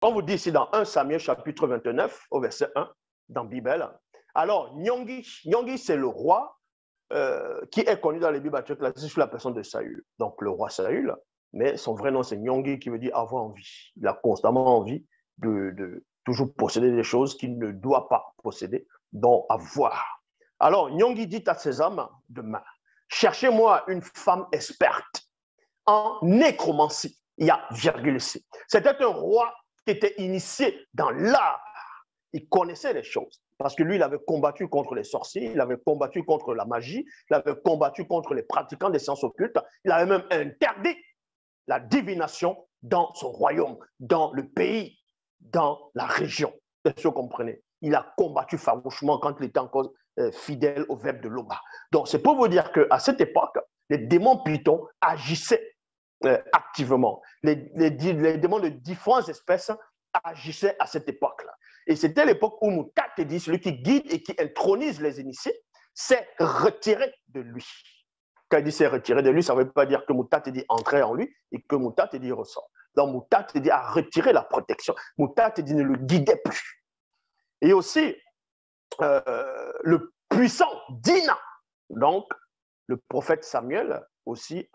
On vous dit ici dans 1 Samuel chapitre 29, au verset 1, dans la Bible. Alors, Nyongi, c'est le roi qui est connu dans les Bibles classiques sous la personne de Saül. Donc, le roi Saül, mais son vrai nom, c'est Nyongi, qui veut dire avoir envie. Il a constamment envie de toujours posséder des choses qu'il ne doit pas posséder, donc avoir. Alors, Nyongi dit à ses hommes demain, cherchez-moi une femme experte en nécromancie. Il y a virgule ici. C'était un roi qui était initié dans l'art. Il connaissait les choses. Parce que lui, il avait combattu contre les sorciers, il avait combattu contre la magie, il avait combattu contre les pratiquants des sciences occultes. Il avait même interdit la divination dans son royaume, dans le pays, dans la région. Est-ce que vous comprenez? Il a combattu farouchement quand il était encore fidèle au verbe de Loba. Donc, c'est pour vous dire qu'à cette époque, les démons pythons agissaient activement. Les démons de différentes espèces agissaient à cette époque-là. Et c'était l'époque où Moutatedi, celui qui guide et qui intronise les initiés, s'est retiré de lui. Quand il dit s'est retiré de lui, ça ne veut pas dire que Moutatedi entrait en lui et que Moutatedi ressort. Donc Moutatedi a retiré la protection. Moutatedi ne le guidait plus. Et aussi, le puissant Dina, donc le prophète Samuel aussi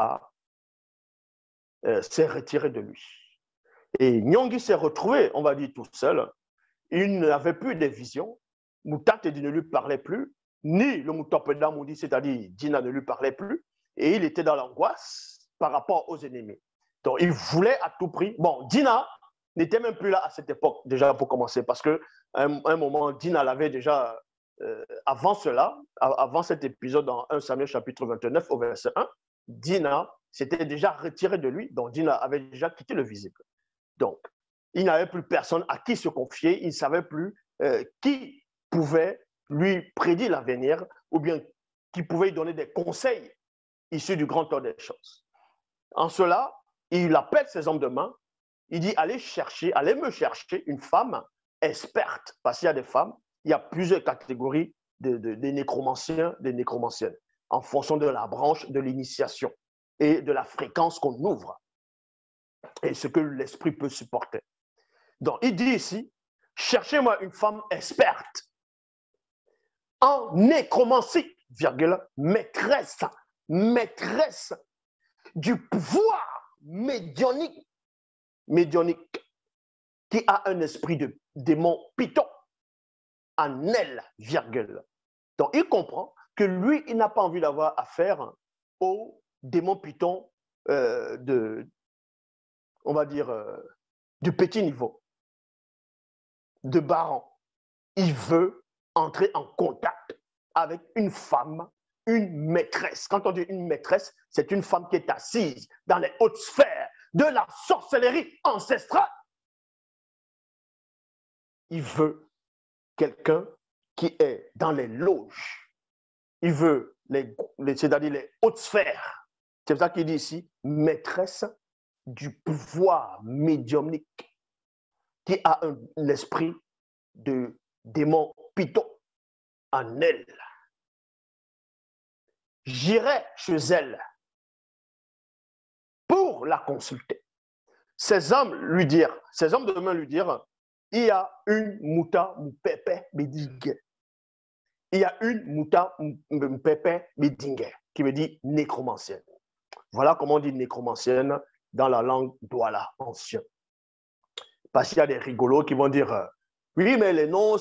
s'est retiré de lui. Et Nyongi s'est retrouvé, on va dire, tout seul. Il n'avait plus de visions. Moutatedi ne lui parlait plus, ni le Moutopeda Moudi, c'est-à-dire Dina ne lui parlait plus. Et il était dans l'angoisse par rapport aux ennemis. Donc, il voulait à tout prix. Bon, Dina n'était même plus là à cette époque, déjà pour commencer, parce qu'à un moment, Dina l'avait déjà, avant cela, avant cet épisode dans 1 Samuel chapitre 29 au verset 1, Dina s'était déjà retiré de lui, donc Dina avait déjà quitté le visible. Donc, il n'avait plus personne à qui se confier, il ne savait plus qui pouvait lui prédire l'avenir ou bien qui pouvait lui donner des conseils issus du grand ordre des choses. En cela, il appelle ses hommes de main, il dit allez me chercher une femme experte, parce qu'il y a des femmes, il y a plusieurs catégories des nécromanciens, des nécromanciennes, en fonction de la branche de l'initiation et de la fréquence qu'on ouvre et ce que l'esprit peut supporter. Donc, il dit ici, cherchez-moi une femme experte en nécromancie, virgule, maîtresse du pouvoir médionique, qui a un esprit de démon python en elle, virgule. Donc, il comprend que lui, il n'a pas envie d'avoir affaire au démon python on va dire, du petit niveau, de baron. Il veut entrer en contact avec une femme, une maîtresse. Quand on dit une maîtresse, c'est une femme qui est assise dans les hautes sphères de la sorcellerie ancestrale. Il veut quelqu'un qui est dans les loges. Il veut, c'est-à-dire les hautes sphères. C'est ça qu'il dit ici, maîtresse du pouvoir médiumnique, qui a un esprit de démon python en elle. J'irai chez elle pour la consulter. Ces hommes de main lui dirent, il y a une mouta moupepe bédingue. Il y a une mouta moupepe bédingue, qui veut dire nécromancienne. Voilà comment on dit nécromancienne dans la langue douala ancien. Parce qu'il y a des rigolos qui vont dire, oui, mais les noms,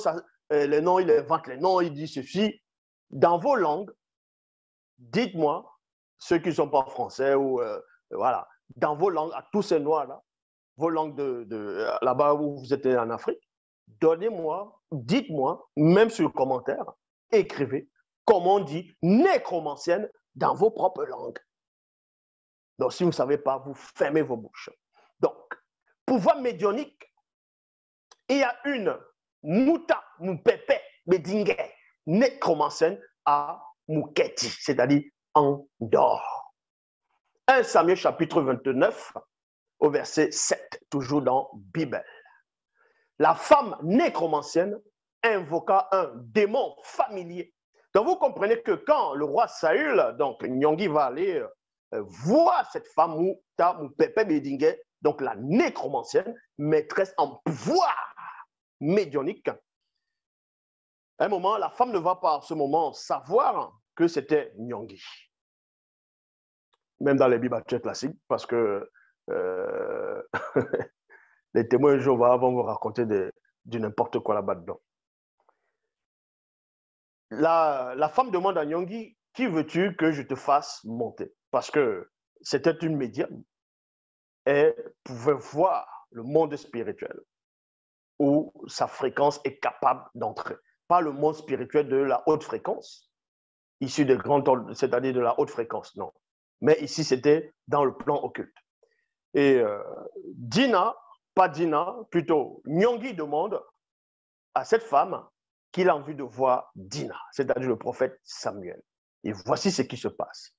il invente les noms, il dit ceci. Dans vos langues, dites-moi, ceux qui ne sont pas français ou voilà, dans vos langues, à tous ces noirs-là, vos langues là-bas où vous êtes en Afrique, dites-moi, même sur le commentaire, écrivez comment on dit nécromancienne dans vos propres langues. Donc, si vous ne savez pas, vous fermez vos bouches. Donc, pouvoir médionique, il y a une Mouta Moupepe Bedingue nécromancienne à Mouketi, c'est-à-dire en dehors. 1 Samuel chapitre 29, au verset 7, toujours dans Bible. La femme nécromancienne invoqua un démon familier. Donc vous comprenez que quand le roi Saül, donc Nyongi va aller voir cette femme Mouta Moupepe Bedingue, donc la nécromancienne, maîtresse en pouvoir médiumnique. À un moment, la femme ne va pas à ce moment savoir que c'était Nyongui. Même dans les Bibles classiques, parce que les témoins de Jéhovah vont vous raconter du n'importe quoi là-bas dedans. La femme demande à Nyongui, qui veux-tu que je te fasse monter? Parce que c'était une médium. Elle pouvait voir le monde spirituel où sa fréquence est capable d'entrer. Pas le monde spirituel de la haute fréquence, issu des grandes, c'est-à-dire de la haute fréquence, non. Mais ici, c'était dans le plan occulte. Et plutôt Nyongui demande à cette femme qu'il a envie de voir Dina, c'est-à-dire le prophète Samuel. Et voici ce qui se passe.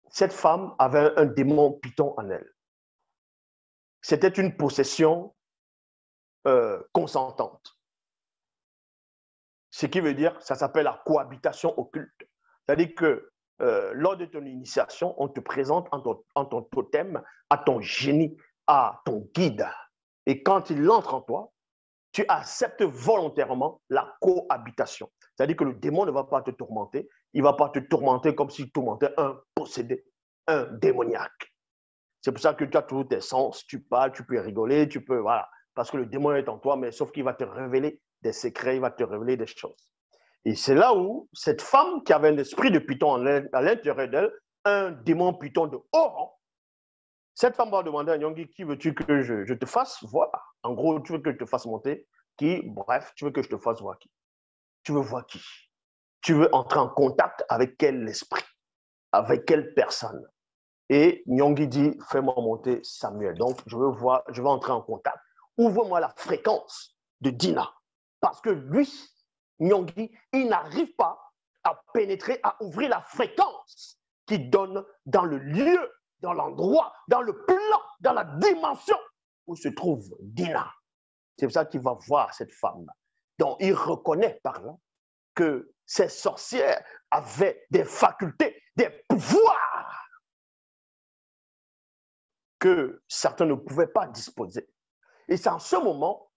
Cette femme avait un démon python en elle. C'était une possession consentante. Ce qui veut dire, ça s'appelle la cohabitation occulte. C'est-à-dire que lors de ton initiation, on te présente en ton totem, à ton génie, à ton guide. Et quand il entre en toi, tu acceptes volontairement la cohabitation. C'est-à-dire que le démon ne va pas te tourmenter, il ne va pas te tourmenter comme s'il tourmentait un possédé, un démoniaque. C'est pour ça que tu as toujours tes sens, tu parles, tu peux rigoler, tu peux, voilà. Parce que le démon est en toi, mais sauf qu'il va te révéler des secrets, il va te révéler des choses. Et c'est là où cette femme qui avait un esprit de python à l'intérieur d'elle, un démon python de haut rang, cette femme va demander à Nyongui, qui veux-tu que je te fasse voir? En gros, tu veux que je te fasse monter? Bref, tu veux que je te fasse voir qui? Tu veux voir qui? Tu veux entrer en contact avec quel esprit? Avec quelle personne? Et Nyongui dit, fais-moi monter Samuel. Donc, je veux entrer en contact. Ouvre-moi la fréquence de Dina. Parce que lui, Nyongui, il n'arrive pas à pénétrer, à ouvrir la fréquence qui donne dans le lieu, dans l'endroit, dans le plan, dans la dimension où se trouve Dina. C'est pour ça qu'il va voir cette femme. Donc, il reconnaît par là que ces sorcières avaient des facultés, des pouvoirs que certains ne pouvaient pas disposer. Et c'est en ce moment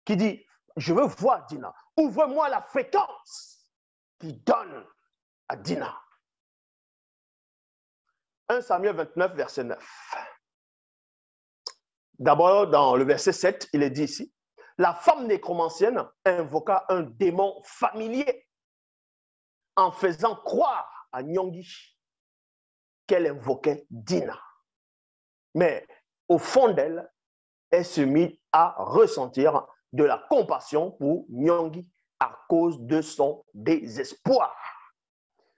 qu'il dit, je veux voir Dina. Ouvre-moi la fréquence qui donne à Dina. 1 Samuel 29, verset 9. D'abord, dans le verset 7, il est dit ici, la femme nécromancienne invoqua un démon familier en faisant croire à Nyongui qu'elle invoquait Dina. Mais au fond d'elle, elle se mit à ressentir de la compassion pour Nyongui à cause de son désespoir.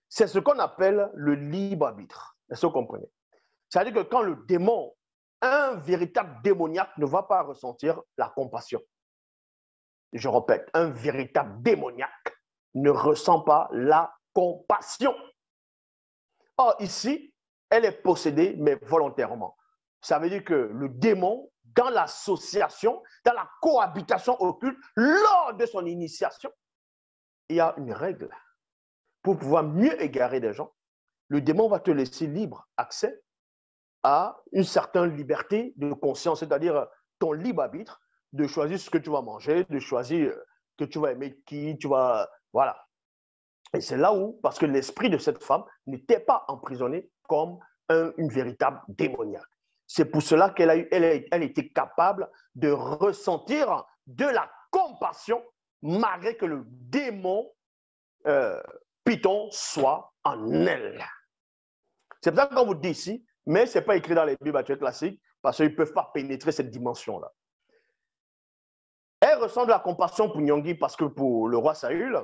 C'est ce qu'on appelle le libre arbitre. Est-ce que vous comprenez? C'est-à-dire que quand le démon, un véritable démoniaque ne va pas ressentir la compassion. Je répète, un véritable démoniaque ne ressent pas la compassion. Or, ici, elle est possédée, mais volontairement. Ça veut dire que le démon, dans l'association, dans la cohabitation occulte, lors de son initiation, il y a une règle. Pour pouvoir mieux égarer des gens, le démon va te laisser libre accès à une certaine liberté de conscience, c'est-à-dire ton libre arbitre de choisir ce que tu vas manger, de choisir que tu vas aimer qui, tu vas... Voilà. Et c'est là où, parce que l'esprit de cette femme n'était pas emprisonné comme une véritable démoniaque. C'est pour cela qu'elle était capable de ressentir de la compassion malgré que le démon Python soit en elle. C'est pour ça qu'on vous dit ici, mais ce n'est pas écrit dans les Bibles classiques parce qu'ils ne peuvent pas pénétrer cette dimension-là. Elle ressent de la compassion pour Nyongui parce que pour le roi Saül,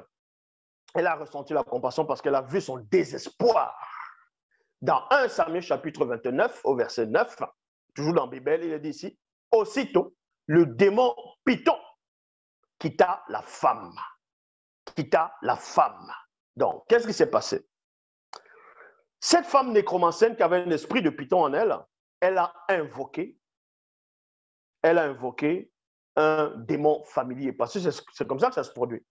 elle a ressenti la compassion parce qu'elle a vu son désespoir. Dans 1 Samuel chapitre 29, au verset 9, toujours dans la Bible, il est dit ici, aussitôt, le démon Python quitta la femme. Quitta la femme. Donc, qu'est-ce qui s'est passé? Cette femme nécromancienne qui avait un esprit de Python en elle, elle a invoqué un démon familier. Parce que c'est comme ça que ça se produit.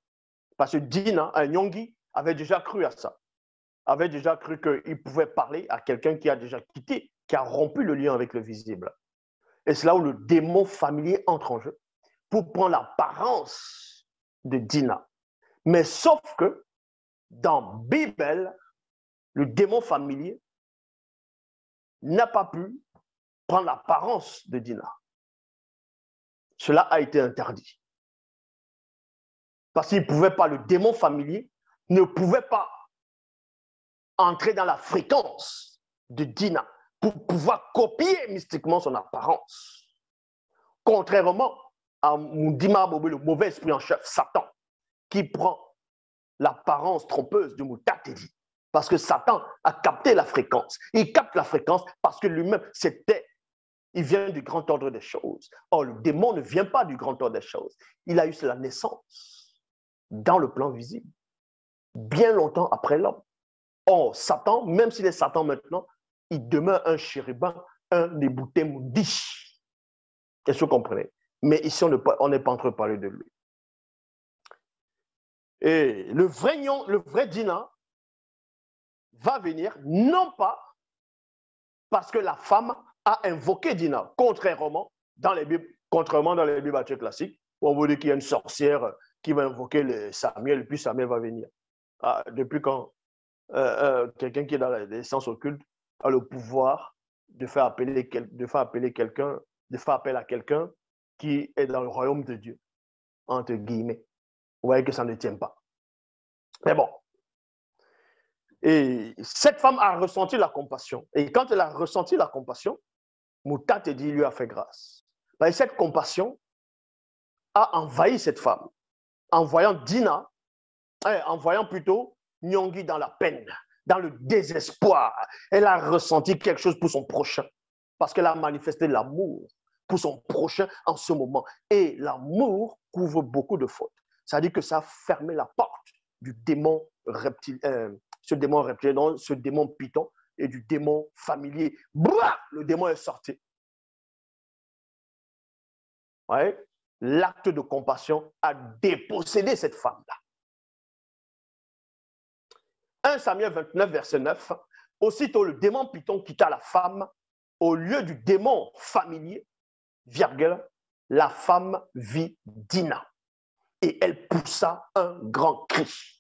Parce que Dina, Nyongui, avait déjà cru à ça. Avait déjà cru qu'il pouvait parler à quelqu'un qui a déjà quitté qui a rompu le lien avec le visible. Et c'est là où le démon familier entre en jeu pour prendre l'apparence de Dina. Mais sauf que dans Bible, le démon familier n'a pas pu prendre l'apparence de Dina. Cela a été interdit. Parce qu'il ne pouvait pas, le démon familier ne pouvait pas entrer dans la fréquence de Dina pour pouvoir copier mystiquement son apparence. Contrairement à Moudima Bobé, le mauvais esprit en chef, Satan, qui prend l'apparence trompeuse de Moutatedi. Parce que Satan a capté la fréquence. Il capte la fréquence parce que lui-même, il vient du grand ordre des choses. Or, le démon ne vient pas du grand ordre des choses. Il a eu la naissance dans le plan visible, bien longtemps après l'homme. Or, Satan, même s'il est Satan maintenant, il demeure un chérubin, un ébouté moudi. Est-ce que vous comprenez? Mais ici, on n'est pas en train de parler de lui. Et le vrai Dina va venir, non pas parce que la femme a invoqué Dina, contrairement dans les Bibles classiques, où on vous dit qu'il y a une sorcière qui va invoquer Samuel, et puis Samuel va venir. Ah, depuis quand quelqu'un qui est dans les sciences occultes a le pouvoir de faire appel à quelqu'un qui est dans le royaume de Dieu, entre guillemets. Vous voyez que ça ne tient pas. Mais bon. Et cette femme a ressenti la compassion. Et quand elle a ressenti la compassion, Moutatedi lui a fait grâce. Et cette compassion a envahi cette femme. En voyant Dina, en voyant plutôt Nyongi dans la peine, dans le désespoir, elle a ressenti quelque chose pour son prochain. Parce qu'elle a manifesté l'amour pour son prochain en ce moment. Et l'amour couvre beaucoup de fautes. C'est-à-dire que ça a fermé la porte du démon reptilien, ce démon python et du démon familier. Blah, le démon est sorti. Ouais. L'acte de compassion a dépossédé cette femme-là. 1 Samuel 29, verset 9. Aussitôt, le démon python quitta la femme. Au lieu du démon familier, virgule, la femme vit Dina. Et elle poussa un grand cri.